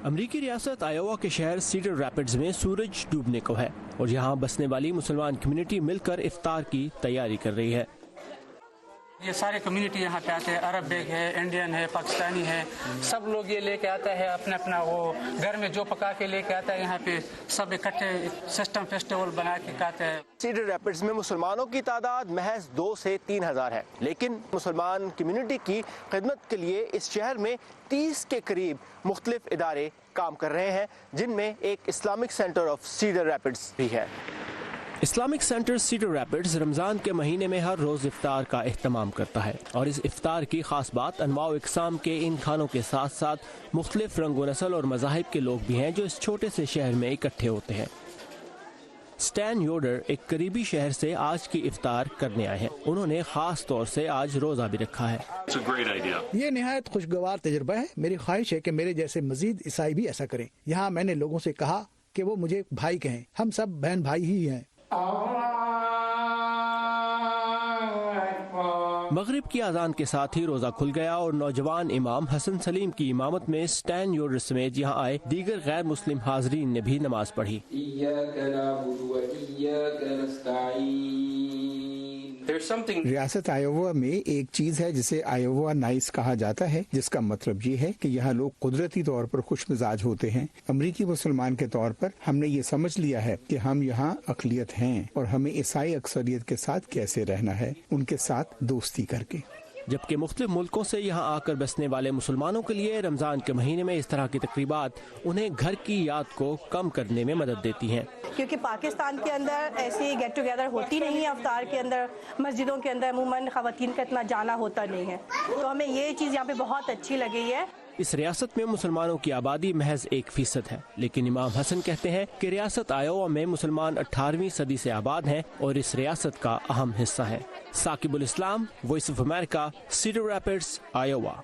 امریکی ریاست آیووا کے شہر سیڈر ریپڈز میں سورج ڈوبنے کو ہے اور یہاں بسنے والی مسلمان کمیونٹی مل کر افطار کی تیاری کر رہی ہے۔ یہ سارے کمیونٹی یہاں پہ آتے ہیں، عربک ہے، انڈین ہے، پاکستانی ہے، سب لوگ یہ لے کے آتا ہے اپنا اپنا وہ گھر میں جو پکا کے لے کے آتا ہے، یہاں پہ سب اکٹھے سسٹم فیسٹیول بنا کے کھاتے ہیں۔ سیڈر ریپڈز میں مسلمانوں کی تعداد محض 2 سے 3 ہزار ہے، لیکن مسلمان کمیونٹی کی خدمت کے لیے اس شہر میں 30 کے قریب مختلف ادارے کام کر رہے ہیں، جن میں ایک اسلامک سینٹر آف سیڈر ریپڈز بھی ہے۔ اسلامک سینٹر سیڈر ریپڈز رمضان کے مہینے میں ہر روز افطار کا اہتمام کرتا ہے، اور اس افطار کی خاص بات انواع و اقسام کے ان کھانوں کے ساتھ ساتھ مختلف رنگ و نسل اور مذاہب کے لوگ بھی ہیں جو اس چھوٹے سے شہر میں اکٹھے ہوتے ہیں۔ سٹین یوڈر ایک قریبی شہر سے آج کی افطار کرنے آئے ہیں، انہوں نے خاص طور سے آج روزہ بھی رکھا ہے۔ یہ نہایت خوشگوار تجربہ ہے، میری خواہش ہے کہ میرے جیسے مزید عیسائی بھی ایسا کریں۔ یہاں میں نے لوگوں سے کہا کہ وہ مجھے بھائی کہیں، ہم سب بہن بھائی ہی ہیں۔ مغرب کی اذان کے ساتھ ہی روزہ کھل گیا اور نوجوان امام حسن سلیم کی امامت میں سٹین یوڈر سمیت یہاں آئے دیگر غیر مسلم حاضرین نے بھی نماز پڑھی۔ ریاست آیووا میں ایک چیز ہے جسے آیووا نائس کہا جاتا ہے، جس کا مطلب یہ ہے کہ یہاں لوگ قدرتی طور پر خوش مزاج ہوتے ہیں۔ امریکی مسلمان کے طور پر ہم نے یہ سمجھ لیا ہے کہ ہم یہاں اقلیت ہیں اور ہمیں عیسائی اکثریت کے ساتھ کیسے رہنا ہے، ان کے ساتھ دوستی کر کے۔ جبکہ مختلف ملکوں سے یہاں آ کر بسنے والے مسلمانوں کے لیے رمضان کے مہینے میں اس طرح کی تقریبات انہیں گھر کی یاد کو کم کرنے میں مدد دیتی ہیں، کیونکہ پاکستان کے اندر ایسی گیٹ ٹوگیدر ہوتی نہیں ہے افطار کے اندر، مسجدوں کے اندر عموماً خواتین کا اتنا جانا ہوتا نہیں ہے، تو ہمیں یہ چیز یہاں پہ بہت اچھی لگی ہے۔ اس ریاست میں مسلمانوں کی آبادی محض 1% ہے، لیکن امام حسن کہتے ہیں کہ ریاست آیووا میں مسلمان 18ویں صدی سے آباد ہیں اور اس ریاست کا اہم حصہ ہے۔ Saqib ul Islam, Voice of America, Cedar Rapids, آیووا۔